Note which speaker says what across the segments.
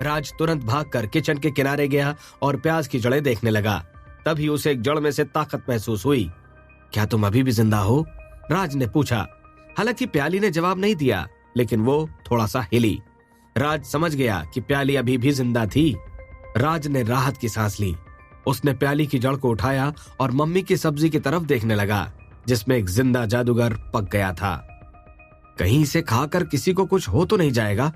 Speaker 1: राज तुरंत भागकर किचन के किनारे गया और प्याज की जड़ें देखने लगा। तभी उसे एक जड़ में से ताकत महसूस हुई। क्या तुम अभी भी जिंदा हो? राज ने पूछा। हालांकि प्याली ने जवाब नहीं दिया, लेकिन वो थोड़ा सा हिली। राज समझ गया कि प्याली अभी भी जिंदा थी। राज ने राहत की सांस ली। उसने प्याली की जड़ को उठाया और मम्मी की सब्जी की तरफ देखने लगा, जिसमें एक जिंदा जादूगर पक गया था। कहीं इसे खाकर किसी को कुछ हो तो नहीं जाएगा?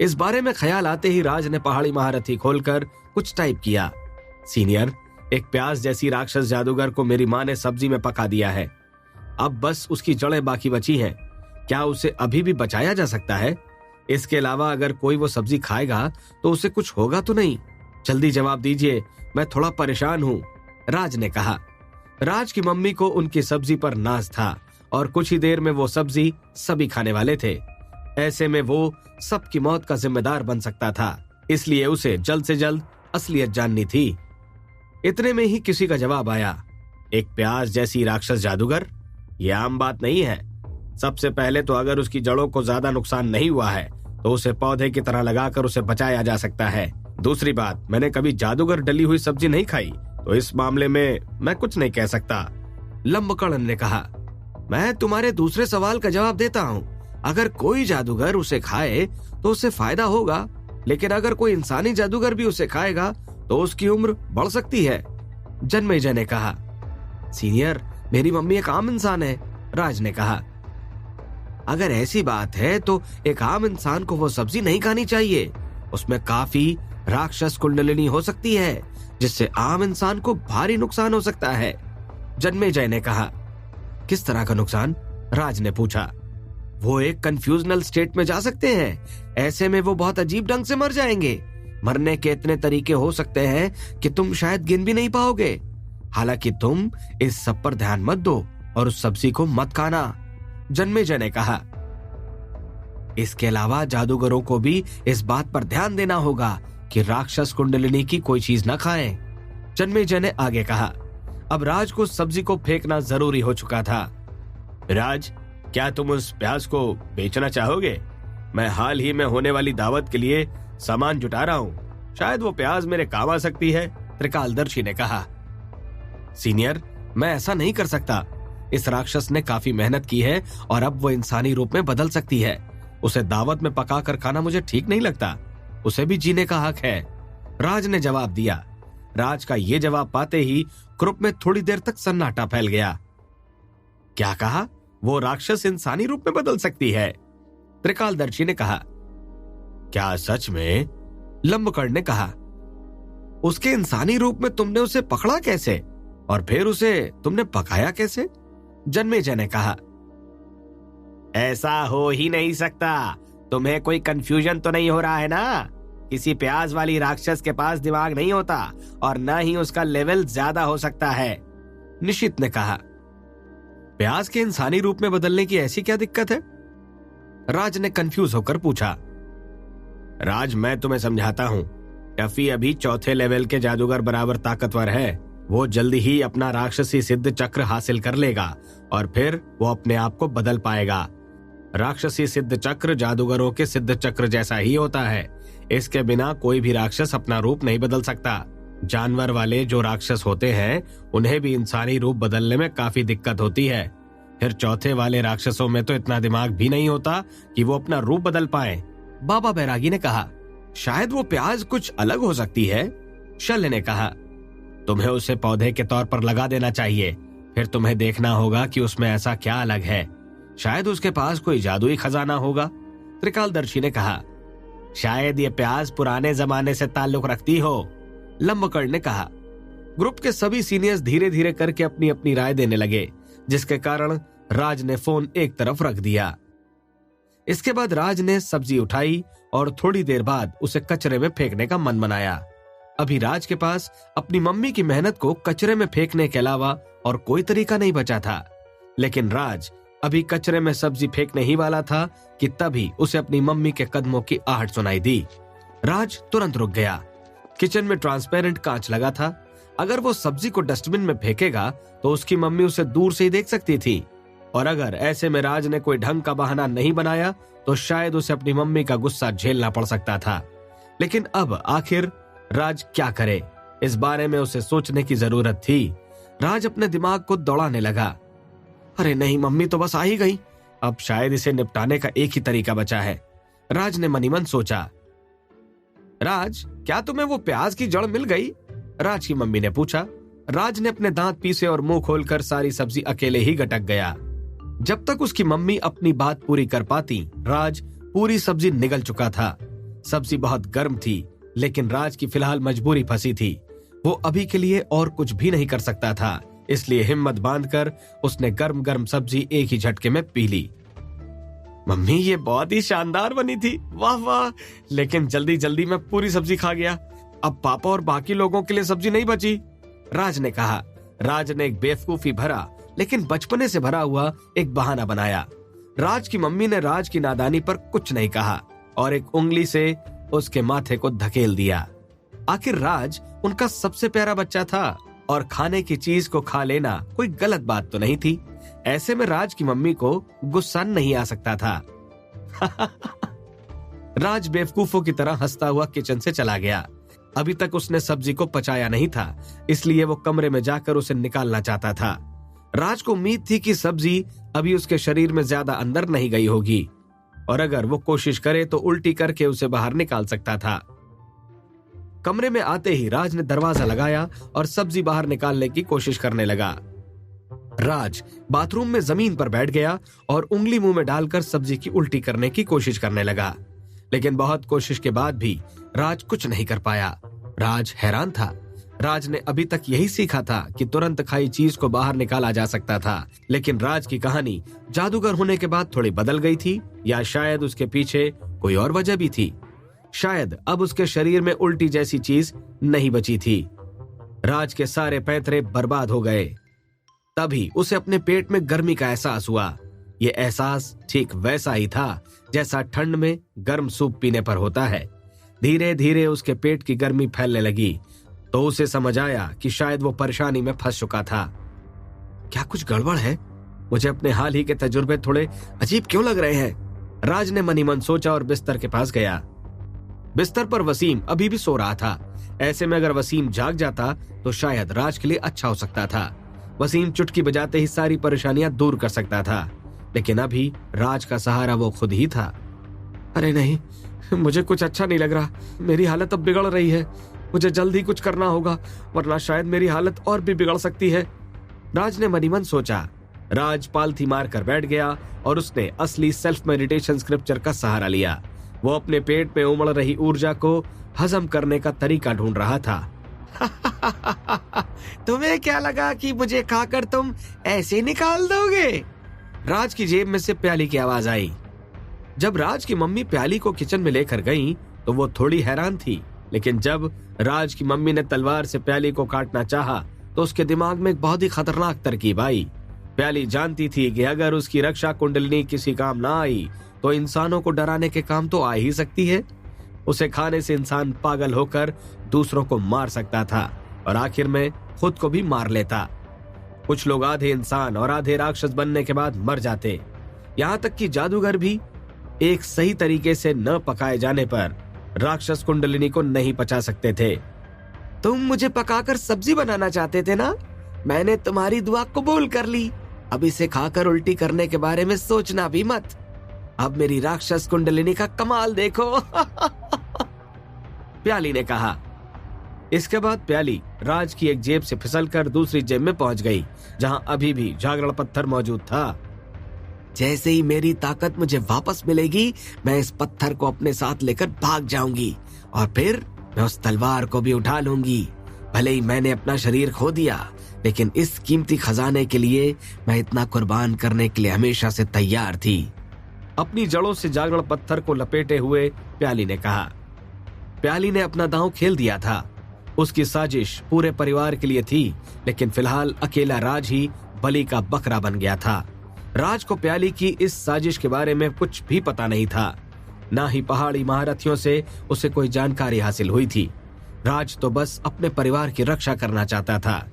Speaker 1: इस बारे में ख्याल आते ही राज ने पहाड़ी महारथी खोलकर कुछ टाइप किया। सीनियर, एक प्याज जैसी राक्षस जादूगर को मेरी माँ ने सब्जी में पका दिया है। अब बस उसकी जड़ें बाकी बची हैं। क्या उसे अभी भी बचाया जा सकता है? इसके अलावा अगर कोई वो सब्जी खाएगा तो उसे कुछ होगा तो नहीं? जल्दी जवाब दीजिए, मैं थोड़ा परेशान हूँ, राज ने कहा। राज की मम्मी को उनकी सब्जी पर नाज था और कुछ ही देर में वो सब्जी सभी खाने वाले थे। ऐसे में वो सबकी मौत का जिम्मेदार बन सकता था, इसलिए उसे जल्द से जल्द असलियत जाननी थी। इतने में ही किसी का जवाब आया। एक प्याज जैसी राक्षस जादूगर? ये आम बात नहीं है। सबसे पहले तो अगर उसकी जड़ों को ज्यादा नुकसान नहीं हुआ है तो उसे पौधे की तरह लगाकर उसे बचाया जा सकता है। दूसरी बात, मैंने कभी जादूगर डली हुई सब्जी नहीं खाई, तो इस मामले में मैं कुछ नहीं कह सकता, लंबकड़न ने कहा। मैं तुम्हारे दूसरे सवाल का जवाब देता हूँ। अगर कोई जादूगर उसे खाए तो उसे फायदा होगा, लेकिन अगर कोई इंसानी जादूगर भी उसे खाएगा तो उसकी उम्र बढ़ सकती है, जन्मेजय ने कहा। सीनियर, मेरी मम्मी एक आम इंसान है, राज ने कहा। अगर ऐसी बात है तो एक आम इंसान को वो सब्जी नहीं खानी चाहिए। उसमें काफी राक्षस कुंडलिनी हो सकती है, जिससे आम इंसान को भारी नुकसान हो सकता है, जन्मेजय ने कहा। किस तरह का नुकसान? राज ने पूछा। वो एक कंफ्यूजनल स्टेट में जा सकते हैं। ऐसे में वो बहुत अजीब ढंग से मर जाएंगे। मरने के इतने तरीके हो सकते हैं कि तुम शायद गिन भी नहीं पाओगे। हालांकि तुम इस सब पर ध्यान मत दो और उस सब्जी को मत खाना, जन्मेजय ने कहा। इसके अलावा जादूगरों को भी इस बात पर ध्यान देना होगा कि राक्षस कुंडलिनी की कोई चीज न खाएं, जन्मेजय ने आगे कहा। अब राज को सब्जी को फेंकना जरूरी हो चुका था। राज, क्या तुम उस प्याज को बेचना चाहोगे? मैं हाल ही में होने वाली दावत के लिए सामान जुटा रहा हूँ। शायद वो प्याज मेरे काम आ सकती है, त्रिकालदर्शी ने कहा। सीनियर, मैं ऐसा नहीं कर सकता। इस राक्षस ने काफी मेहनत की है और अब वो इंसानी रूप में बदल सकती है। उसे दावत में पका कर खाना मुझे ठीक नहीं लगता। उसे भी जीने का हक है, राज ने जवाब दिया। राज का ये जवाब पाते ही ग्रुप में थोड़ी देर तक सन्नाटा फैल गया। क्या कहा? वो राक्षस इंसानी रूप में बदल सकती है, त्रिकालदर्शी ने कहा। क्या सच में? लंबकड़ ने कहा। उसके इंसानी रूप में तुमने उसे पकड़ा कैसे और फिर उसे तुमने पकाया कैसे? जन्मेजय ने कहा। ऐसा हो ही नहीं सकता। तुम्हें कोई कंफ्यूजन तो नहीं हो रहा है ना? किसी प्याज वाली राक्षस के पास दिमाग नहीं होता और न ही उसका लेवल ज्यादा हो सकता है, निशित ने कहा। प्याज के इंसानी रूप में बदलने की ऐसी क्या दिक्कत है? राज ने कंफ्यूज होकर पूछा। राज, मैं तुम्हें समझाता हूँ। टफी अभी चौथे लेवल के जादूगर बराबर ताकतवर है। वो जल्दी ही अपना राक्षसी सिद्ध चक्र हासिल कर लेगा और फिर वो अपने आप को बदल पाएगा। राक्षसी सिद्ध चक्र जादूगरों के सिद्ध चक्र जैसा ही होता है। इसके बिना कोई भी राक्षस अपना रूप नहीं बदल सकता। जानवर वाले जो राक्षस होते हैं उन्हें भी इंसानी रूप बदलने में काफी दिक्कत होती है। फिर चौथे वाले राक्षसों में तो इतना दिमाग भी नहीं होता कि वो अपना रूप बदल पाए, बाबा बैरागी ने कहा। शायद वो प्याज कुछ अलग हो सकती है, शल्य ने कहा। तुम्हें उसे पौधे के तौर पर लगा देना चाहिए, फिर तुम्हें देखना होगा कि उसमें ऐसा क्या अलग है। शायद उसके पास कोई जादुई खजाना होगा, त्रिकालदर्शी ने कहा। शायद ये प्याज पुराने जमाने से ताल्लुक रखती हो, लंबकड़ ने कहा। ग्रुप के सभी सीनियर्स धीरे धीरे करके अपनी अपनी राय देने लगे, जिसके कारण राज ने फोन एक तरफ रख दिया। इसके बाद राज ने सब्जी उठाई और थोड़ी देर बाद उसे कचरे में फेंकने का मन बनाया। अभी राज के पास अपनी मम्मी की मेहनत को कचरे में फेंकने के अलावा और कोई तरीका नहीं बचा था। लेकिन राज अभी कचरे में सब्जी फेंकने ही वाला था कि तभी उसे अपनी मम्मी के कदमों की आहट सुनाई दी। राज तुरंत रुक गया। किचन में ट्रांसपेरेंट कांच लगा था। अगर वो सब्जी को डस्टबिन में फेंकेगा तो उसकी मम्मी उसे दूर से ही देख सकती थी, और अगर ऐसे में राज ने कोई ढंग का बहाना नहीं बनाया तो शायद उसे अपनी मम्मी का गुस्सा झेलना पड़ सकता था। लेकिन अब आखिर राज क्या करे, इस बारे में उसे सोचने की जरूरत थी। राज अपने दिमाग को दौड़ाने लगा। अरे नहीं, मम्मी तो बस आ ही गई, अब शायद इसे निपटाने का एक ही तरीका बचा है, राज ने मनी मन सोचा। राज, क्या तुम्हें वो प्याज की जड़ मिल गई? राज की मम्मी ने पूछा। राज ने अपने दांत पीसे और मुंह खोलकर सारी सब्जी अकेले ही गटक गया। जब तक उसकी मम्मी अपनी बात पूरी कर पाती, राज पूरी सब्जी निगल चुका था। सब्जी बहुत गर्म थी, लेकिन राज की फिलहाल मजबूरी फंसी थी। वो अभी के लिए और कुछ भी नहीं कर सकता था, इसलिए हिम्मत बांधकर उसने गर्म गर्म सब्जी एक ही झटके में पी ली। मम्मी, ये बहुत ही शानदार बनी थी, वाह वाह, लेकिन जल्दी जल्दी में पूरी सब्जी खा गया। अब पापा और बाकी लोगों के लिए सब्जी नहीं बची, राज ने कहा। राज ने एक बेवकूफी भरा लेकिन बचपने से भरा हुआ एक बहाना बनाया। राज की मम्मी ने राज की नादानी पर कुछ नहीं कहा और एक उंगली से उसके माथे को धकेल दिया। आखिर राज उनका सबसे प्यारा बच्चा था और खाने की चीज को खा लेना कोई गलत बात तो नहीं थी। ऐसे में राज की मम्मी को गुस्सा नहीं आ सकता था। राज बेवकूफों की तरह हंसता हुआ किचन से चला गया। अभी तक उसने सब्जी को पचाया नहीं था, इसलिए वो कमरे में जाकर उसे निकालना चाहता था। राज को उम्मीद थी कि सब्जी अभी उसके शरीर में ज्यादा अंदर नहीं गई होगी और अगर वो कोशिश करे तो उल्टी करके उसे बाहर निकाल सकता था। कमरे में आते ही राज ने दरवाजा लगाया और सब्जी बाहर निकालने की कोशिश करने लगा। राज बाथरूम में जमीन पर बैठ गया और उंगली मुंह में डालकर सब्जी की उल्टी करने की कोशिश करने लगा, लेकिन बहुत कोशिश के बाद भी राज कुछ नहीं कर पाया। राज हैरान था। राज ने अभी तक यही सीखा था कि तुरंत खाई चीज को बाहर निकाला जा सकता था, लेकिन राज की कहानी जादूगर होने के बाद थोड़ी बदल गई थी, या शायद उसके पीछे कोई और वजह भी थी। शायद अब उसके शरीर में उल्टी जैसी चीज नहीं बची थी। राज के सारे पैंतरे बर्बाद हो गए। तभी उसे अपने पेट में गर्मी का एहसास हुआ। ये एहसास ठीक वैसा ही था जैसा ठंड में गर्म सूप पीने पर होता है। धीरे धीरे उसके पेट की गर्मी फैलने लगी तो उसे समझ आया कि शायद वो परेशानी में फंस चुका था। क्या कुछ गड़बड़ है? मुझे अपने हाल ही के तजुर्बे थोड़े अजीब क्यों लग रहे हैं? राज ने मनी मन सोचा और बिस्तर के पास गया। बिस्तर पर वसीम अभी भी सो रहा था। ऐसे में अगर वसीम जाग जाता तो शायद राज के लिए अच्छा हो सकता था। वसीम चुटकी बजाते ही सारी परेशानियां दूर कर सकता था, लेकिन अभी राज का सहारा वो खुद ही था। अरे नहीं, मुझे कुछ अच्छा नहीं लग रहा। मेरी हालत अब बिगड़ रही है। मुझे जल्द ही कुछ करना होगा, वरना शायद मेरी हालत और भी बिगड़ सकती है, राज ने मनी मन सोचा। राज पालथी मार कर बैठ गया और उसने असली सेल्फ मेडिटेशन स्क्रिप्चर का सहारा लिया। वो अपने पेट में उमड़ रही ऊर्जा को हजम करने का तरीका ढूंढ रहा था। तुम्हें क्या लगा कि मुझे खाकर तुम ऐसे निकाल दोगे? राज की जेब में से प्याली की आवाज आई। जब राज की मम्मी प्याली को किचन में लेकर गई तो वो थोड़ी हैरान थी, लेकिन जब राज की मम्मी ने तलवार से प्याली को काटना चाहा तो उसके दिमाग में एक बहुत ही खतरनाक तरकीब आई। प्याली जानती थी कि अगर उसकी रक्षा कुंडलिनी किसी काम ना आई तो इंसानों को डराने के काम तो आ ही सकती है। उसे खाने से इंसान पागल होकर दूसरों को मार सकता था और आखिर में खुद को भी मार लेता। कुछ लोग आधे इंसान और आधे राक्षस बनने के बाद मर जाते। यहाँ तक कि जादूगर भी एक सही तरीके से न पकाए जाने पर राक्षस कुंडलिनी को नहीं पचा सकते थे। तुम मुझे पकाकर सब्जी बनाना चाहते थे ना? मैंने तुम्हारी दुआ कबूल कर ली। अब इसे खाकर उल्टी करने के बारे में सोचना भी मत। अब मेरी राक्षस कुंडलिनी का कमाल देखो। प्याली ने कहा। इसके बाद प्याली राज की एक जेब से फिसलकर दूसरी जेब में पहुंच गई, जहां अभी भी जागरण पत्थर मौजूद था। जैसे ही मेरी ताकत मुझे वापस मिलेगी, मैं इस पत्थर को अपने साथ लेकर भाग जाऊंगी और फिर मैं उस तलवार को भी उठा लूंगी। भले ही मैंने अपना शरीर खो दिया, लेकिन इस कीमती खजाने के लिए मैं इतना कुर्बान करने के लिए हमेशा से तैयार थी। अपनी जड़ों से जागरण पत्थर को लपेटे हुए प्याली ने कहा। प्याली ने अपना दांव खेल दिया था। उसकी साजिश पूरे परिवार के लिए थी, लेकिन फिलहाल अकेला राज ही बलि का बकरा बन गया था। राज को प्याली की इस साजिश के बारे में कुछ भी पता नहीं था, ना ही पहाड़ी महारथियों से उसे कोई जानकारी हासिल हुई थी। राज तो बस अपने परिवार की रक्षा करना चाहता था।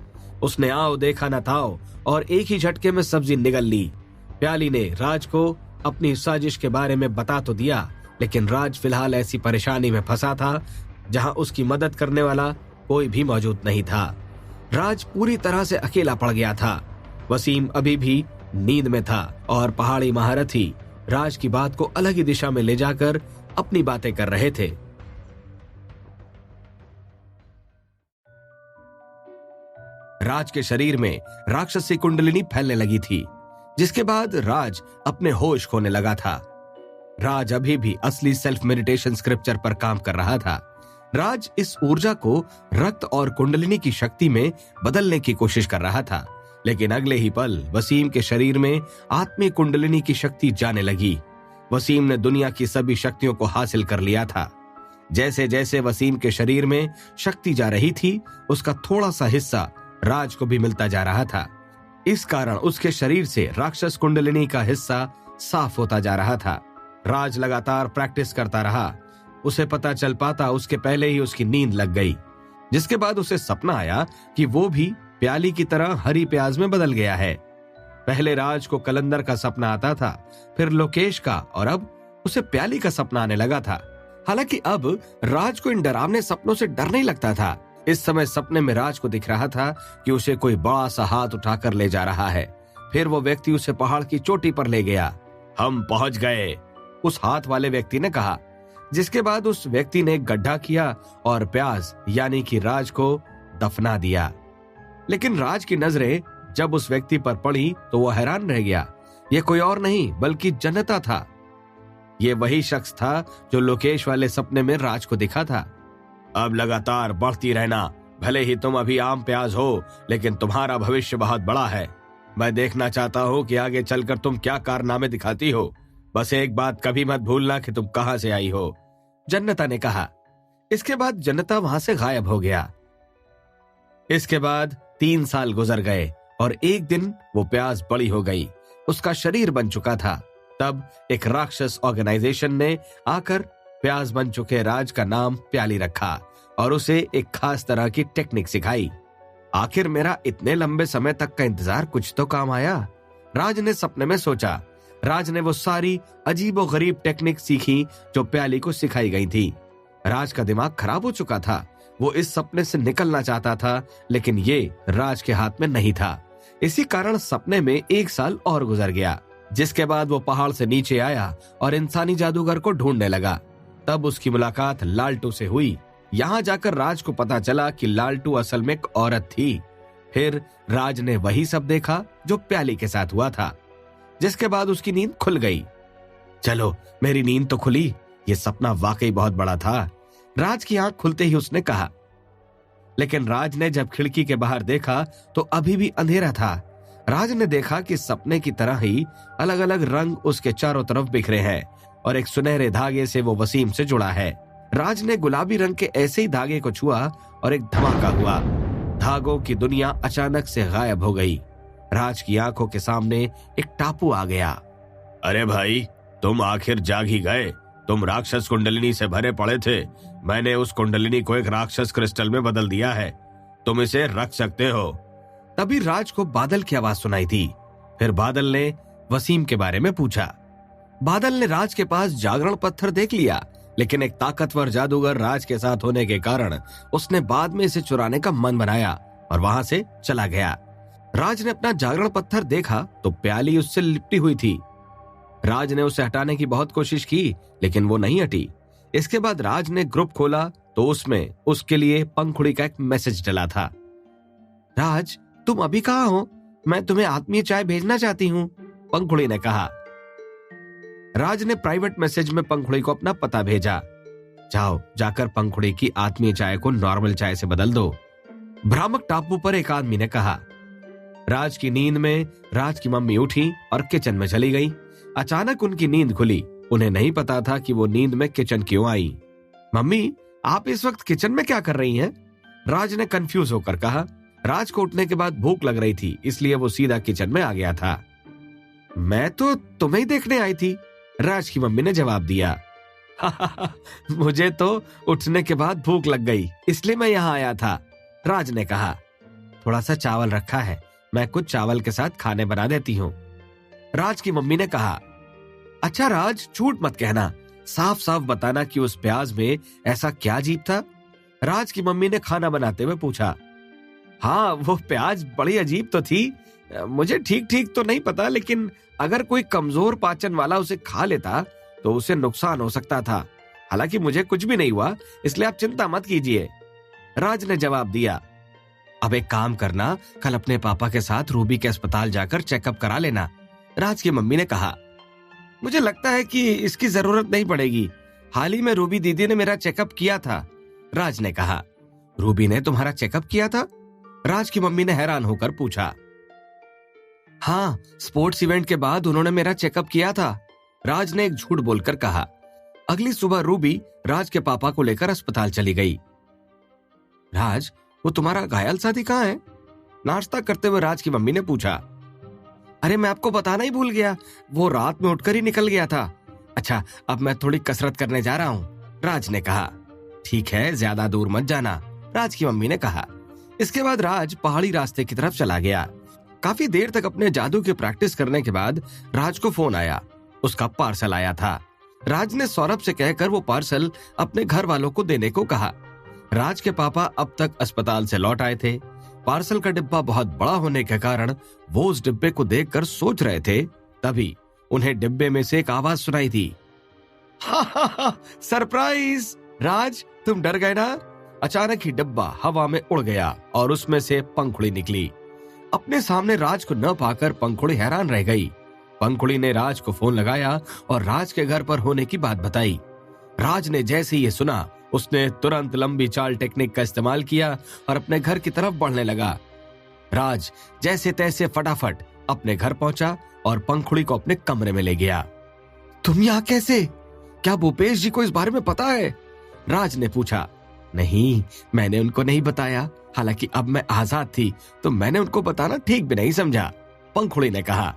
Speaker 1: उसने आओ देखा न ताओ और एक ही झटके में सब्जी निगल ली। प्याली ने राज को अपनी साजिश के बारे में बता तो दिया, लेकिन राज फिलहाल ऐसी परेशानी में फंसा था जहां उसकी मदद करने वाला कोई भी मौजूद नहीं था। राज पूरी तरह से अकेला पड़ गया था। वसीम अभी भी नींद में था और पहाड़ी महारथी राज की बात को अलग ही दिशा में ले जाकर अपनी बातें कर रहे थे। राज के शरीर में राक्षसी कुंडलिनी फैलने लगी थी, जिसके बाद राज अपने होश खोने लगा था। राज अभी भी असली सेल्फ मेडिटेशन स्क्रिप्चर पर काम कर रहा था। राज इस ऊर्जा को रक्त और कुंडलिनी की शक्ति में बदलने की कोशिश कर रहा था, लेकिन अगले ही पल वसीम के शरीर में आत्मिक कुंडलिनी की शक्ति जाने लगी। वसीम ने दुनिया की सभी शक्तियों को हासिल कर लिया था। जैसे जैसे वसीम के शरीर में शक्ति जा रही थी, उसका थोड़ा सा हिस्सा राज को भी मिलता जा रहा था। इस कारण उसके शरीर से राक्षस कुंडलिनी का हिस्सा साफ होता जा रहा था। राज लगातार प्रैक्टिस करता रहा। उसे पता चल पाता उसके पहले ही उसकी नींद लग गई, जिसके बाद उसे सपना आया कि वो भी प्याली की तरह हरी प्याज में बदल गया है। पहले राज को कलंदर का सपना आता था, फिर लोकेश का, और अब उसे प्याली का सपना आने लगा था। हालांकि अब राज को इन डरावने सपनों से डर नहीं लगता था। इस समय सपने में राज को दिख रहा था कि उसे कोई बड़ा सा हाथ उठाकर ले जा रहा है। फिर वो व्यक्ति उसे पहाड़ की चोटी पर ले गया। हम पहुंच गए, उस हाथ वाले व्यक्ति ने कहा, जिसके बाद उस व्यक्ति ने एक गड्ढा किया और प्याज यानी कि राज को दफना दिया। लेकिन राज की नजरें जब उस व्यक्ति पर पड़ी तो वो हैरान रह गया। ये कोई और नहीं बल्कि जनता था। ये वही शख्स था जो लोकेश वाले सपने में राज को दिखा था। अब लगातार बढ़ती रहना, भले ही तुम अभी आम प्याज हो, लेकिन तुम्हारा भविष्य बहुत बड़ा है। मैं देखना चाहता हूँ कि आगे चलकर तुम क्या कारनामे दिखाती हो। बस एक बात कभी मत भूलना कि तुम कहां से आई हो, जनता ने कहा। इसके बाद जनता वहां से गायब हो गया। इसके बाद 3 साल गुजर गए और एक दिन वो प्याज बड़ी हो गई, उसका शरीर बन चुका था। तब एक राक्षस ऑर्गेनाइजेशन ने आकर प्याज बन चुके राज का नाम प्याली रखा और उसे एक खास तरह की टेक्निक सिखाई। आखिर मेरा इतने लंबे समय तक का इंतजार कुछ तो काम आया, राज ने सपने में सोचा। राज ने वो सारी अजीबोगरीब टेक्निक सीखी जो प्याली को सिखाई गई थी। राज का दिमाग खराब हो चुका था। वो इस सपने से निकलना चाहता था, लेकिन ये राज के हाथ में नहीं था। इसी कारण सपने में 1 साल और गुजर गया, जिसके बाद वो पहाड़ से नीचे आया और इंसानी जादूगर को ढूंढने लगा। तब उसकी मुलाकात लालटू से हुई। यहाँ जाकर राज को पता चला कि लालटू असल में एक औरत थी। फिर राज ने वही सब देखा जो प्याली के साथ हुआ था, जिसके बाद उसकी नींद खुल गई। चलो, मेरी नींद तो खुली, ये सपना वाकई बहुत बड़ा था, राज की आंख खुलते ही उसने कहा। लेकिन राज ने जब खिड़की के बाहर देखा तो अभी भी अंधेरा था। राज ने देखा कि सपने की तरह ही अलग अलग रंग उसके चारों तरफ बिखरे हैं और एक सुनहरे धागे से वो वसीम से जुड़ा है। राज ने गुलाबी रंग के ऐसे ही धागे को छुआ और एक धमाका हुआ। धागों की दुनिया अचानक से गायब हो गई। राज की आंखों के सामने एक टापू आ गया। अरे भाई, तुम आखिर जाग ही गए। तुम राक्षस कुंडलिनी से भरे पड़े थे। मैंने उस कुंडलिनी को एक राक्षस क्रिस्टल में बदल दिया है। तुम इसे रख सकते हो। तभी राज को बादल की आवाज सुनाई थी। फिर बादल ने वसीम के बारे में पूछा। बादल ने राज के पास जागरण पत्थर देख लिया, लेकिन एक ताकतवर जादूगर राज के साथ होने के कारण उसने बाद में इसे चुराने का मन बनाया और वहां से चला गया। राज ने अपना जागरण पत्थर देखा तो प्याली उससे लिपटी हुई थी। राज ने उसे हटाने की बहुत कोशिश की, लेकिन वो नहीं हटी। इसके बाद राज ने ग्रुप खोला तो उसमें उसके लिए पंखुड़ी का एक मैसेज डला था। राज, तुम अभी कहाँ हो? मैं तुम्हें आत्मीय चाय भेजना चाहती हूँ, पंखुड़ी ने कहा। राज ने प्राइवेट मैसेज में पंखुड़ी को अपना पता भेजा। जाओ, जाकर पंखुड़ी की आत्मीय चाय को नॉर्मल चाय से बदल दो, भ्रामक टापू पर एक आदमी ने कहा। राज की नींद में राज की मम्मी उठी और किचन में चली गई। अचानक उनकी नींद खुली। उन्हें नहीं पता था कि वो नींद में किचन क्यों आई। मम्मी, आप इस वक्त किचन में क्या कर रही हैं? राज ने कंफ्यूज होकर कहा। राज को उठने के बाद भूख लग रही थी, इसलिए वो सीधा किचन में आ गया था। मैं तो तुम्हें ही देखने आई थी, राज की मम्मी ने जवाब दिया। मुझे तो उठने के बाद भूख लग गई, इसलिए मैं यहाँ आया था, राज ने कहा। थोड़ा सा चावल रखा है, मैं कुछ चावल के साथ खाने बना देती हूँ, राज की मम्मी ने कहा। अच्छा राज, झूठ मत कहना, साफ साफ बताना कि उस प्याज में ऐसा क्या अजीब था? राज की मम्मी ने खाना बनाते हुए पूछा। हाँ, वो प्याज बड़ी अजीब तो थी। मुझे ठीक ठीक तो नहीं पता, लेकिन अगर कोई कमजोर पाचन वाला उसे खा लेता तो उसे नुकसान हो सकता था। हालांकि मुझे कुछ भी नहीं हुआ, इसलिए आप चिंता मत कीजिए, राज ने जवाब दिया। अब एक काम करना, कल अपने पापा के साथ रूबी के अस्पताल जाकर चेकअप करा लेना, राज की मम्मी ने कहा। मुझे लगता है कि इसकी जरूरत नहीं पड़ेगी। हाल ही में रूबी दीदी ने मेरा चेकअप किया था, राज ने कहा। रूबी ने तुम्हारा चेकअप किया था? राज की मम्मी ने हैरान होकर पूछा। हाँ, स्पोर्ट्स इवेंट के बाद उन्होंने मेरा चेकअप किया था, राज ने एक झूठ बोलकर कहा। अगली सुबह रूबी राज के पापा को लेकर अस्पताल चली गई। राज, वो तुम्हारा घायल साथी कहाँ है? नाश्ता करते हुए राज की मम्मी ने पूछा। अरे, मैं आपको बताना ही भूल गया, वो रात में उठकर ही निकल गया था। अच्छा, अब मैं थोड़ी कसरत करने जा रहा हूँ, राज ने कहा। ठीक है, ज्यादा दूर मत जाना, राज की मम्मी ने कहा। इसके बाद राज पहाड़ी रास्ते की तरफ चला गया। काफी देर तक अपने जादू की प्रैक्टिस करने के बाद राज को फोन आया। उसका पार्सल आया था। राज ने सौरभ से कहकर वो पार्सल अपने घर वालों को देने को कहा। राज के पापा अब तक अस्पताल से लौट आए थे। पार्सल का डिब्बा बहुत बड़ा होने के कारण वो उस डिब्बे को देखकर सोच रहे थे, तभी उन्हें डिब्बे में से एक आवाज सुनाई दी। हा हा हा, सरप्राइज! राज, तुम डर गए ना? अचानक ही डिब्बा हवा में उड़ गया और उसमें से पंखुड़ी निकली। अपने सामने राज को न पाकर पंखुड़ी हैरान रह गई। पंखुड़ी ने राज को फोन लगाया और राज के घर पर होने की बात बताई। राज ने जैसे ये सुना, उसने तुरंत लंबी चाल टेक्निक का इस्तेमाल किया और अपने घर की तरफ बढ़ने लगा। राज जैसे तैसे फटाफट अपने घर पहुंचा और पंखुड़ी को अपने कमरे में ले गया। तुम यहाँ कैसे? क्या भूपेश जी को इस बारे में पता है? राज ने पूछा। नहीं, मैंने उनको नहीं बताया। हालांकि अब मैं आजाद थी तो मैंने उनको बताना ठीक भी नहीं समझा, पंखुड़ी ने कहा।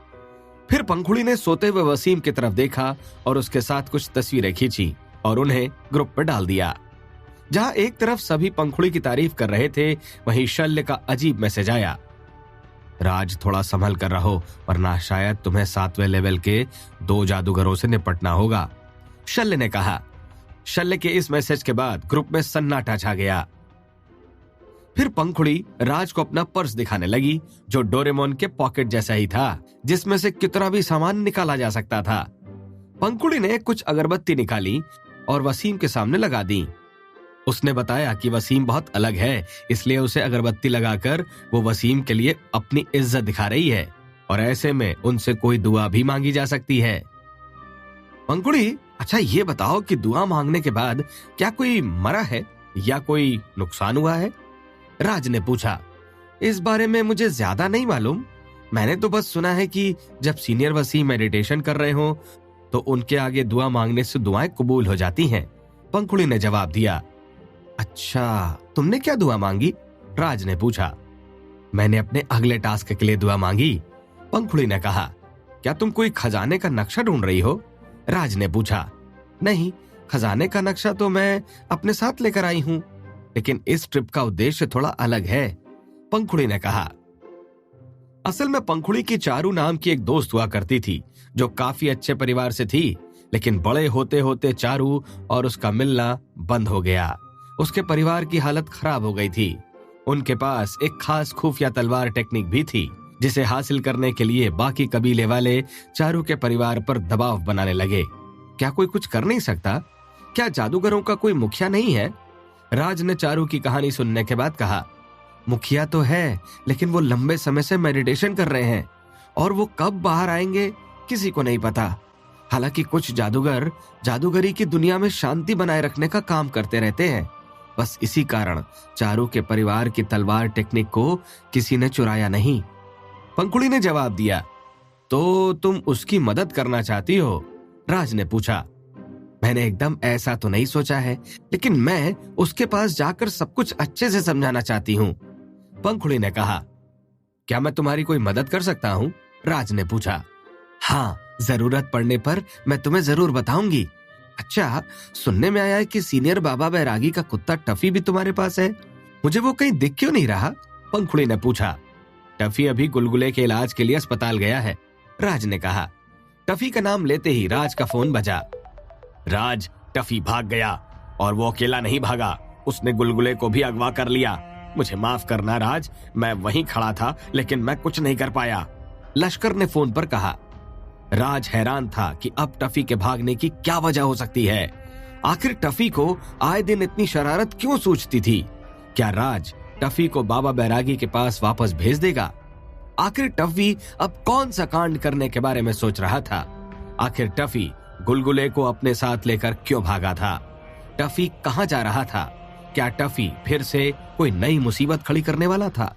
Speaker 1: फिर पंखुड़ी ने सोते हुए वसीम की तरफ देखा और उसके साथ कुछ तस्वीरें खींची और उन्हें ग्रुप पर डाल दिया। जहां एक तरफ सभी पंखुड़ी की तारीफ कर रहे थे, वहीं शल्य का अजीब मैसेज आया। राज, थोड़ा संभल कर रहो, वरना शायद तुम्हें 7वें लेवल के 2 जादूगरों से निपटना होगा, शल्य ने कहा। शल्य के इस मैसेज के बाद ग्रुप में सन्नाटा छा गया। फिर पंखुड़ी राज को अपना पर्स दिखाने लगी, जो डोरेमोन के पॉकेट जैसा ही था, जिसमें से कितना भी सामान निकाला जा सकता था। पंखुड़ी ने कुछ अगरबत्ती निकाली और वसीम के सामने लगा दी। उसने बताया कि वसीम बहुत अलग है, इसलिए उसे अगरबत्ती लगाकर वो वसीम के लिए अपनी इज्जत दिखा रही है और ऐसे में उनसे कोई दुआ भी मांगी जा सकती है। पंखुड़ी, अच्छा ये बताओ कि दुआ मांगने के बाद क्या कोई मरा है या कोई नुकसान हुआ है? राज ने पूछा। इस बारे में मुझे ज्यादा नहीं मालूम। मैंने तो बस सुना है कि जब सीनियर वसीम मेडिटेशन कर रहे हो तो उनके आगे दुआ मांगने से दुआएं कबूल हो जाती हैं, पंखुड़ी ने जवाब दिया। अच्छा, तुमने क्या दुआ मांगी? राज ने पूछा। मैंने अपने अगले टास्क के लिए दुआ मांगी, पंखुड़ी ने कहा। क्या तुम कोई खजाने का नक्शा ढूंढ रही हो? राज ने पूछा। नहीं, खजाने का नक्शा तो मैं अपने साथ लेकर आई हूँ, लेकिन इस ट्रिप का उद्देश्य थोड़ा अलग है, पंखुड़ी ने कहा। असल में पंखुड़ी की चारू नाम की एक दोस्त हुआ करती थी, जो काफी अच्छे परिवार से थी, लेकिन बड़े होते होते चारू और उसका मिलना बंद हो गया। उसके परिवार की हालत खराब हो गई थी। उनके पास एक खास खुफिया तलवार टेक्निक भी थी, जिसे हासिल करने के लिए बाकी कबीले वाले चारू के परिवार पर दबाव बनाने लगे। क्या कोई कुछ कर नहीं सकता? क्या जादूगरों का कोई मुखिया नहीं है? राज ने चारू की कहानी सुनने के बाद कहा। मुखिया तो है, लेकिन वो लंबे समय से मेडिटेशन कर रहे हैं और वो कब बाहर आएंगे किसी को नहीं पता। हालांकि कुछ जादूगर जादूगरी की दुनिया में शांति बनाए रखने का काम करते रहते हैं। बस इसी कारण चारू के परिवार की तलवार टेक्निक को किसी ने चुराया नहीं, पंखुड़ी ने जवाब दिया। तो तुम उसकी मदद करना चाहती हो? राज ने पूछा। मैंने एकदम ऐसा तो नहीं सोचा है, लेकिन मैं उसके पास जाकर सब कुछ अच्छे से समझाना चाहती हूँ, पंखुड़ी ने कहा। क्या मैं तुम्हारी कोई मदद कर सकता हूँ? राज ने पूछा। हाँ, जरूरत पड़ने पर मैं तुम्हें जरूर बताऊंगी। अच्छा, सुनने में आया है कि सीनियर बाबा बैरागी का कुत्ता टफी भी तुम्हारे पास है। मुझे वो कहीं दिख क्यों नहीं रहा? पंखुड़ी ने पूछा। टफी अभी गुलगुले के इलाज के लिए अस्पताल गया है, राज ने कहा। टफी का नाम लेते ही राज का फोन बजा। राज, टफी भाग गया और वो अकेला नहीं भागा, उसने गुलगुले को भी अगवा कर लिया। मुझे माफ करना राज, मैं वहीं खड़ा था लेकिन मैं कुछ नहीं कर पाया, लश्कर ने फोन पर कहा। राज हैरान था कि अब टफी के भागने की क्या वजह हो सकती है। आखिर टफी को आए दिन इतनी शरारत क्यों सूझती थी? क्या राज टफी को बाबा बैरागी के पास वापस भेज देगा? आखिर टफी अब कौन सा कांड करने के बारे में सोच रहा था? आखिर टफी गुलगुले को अपने साथ लेकर क्यों भागा था? टफी कहां जा रहा था? क्या टफी फिर से कोई नई मुसीबत खड़ी करने वाला था?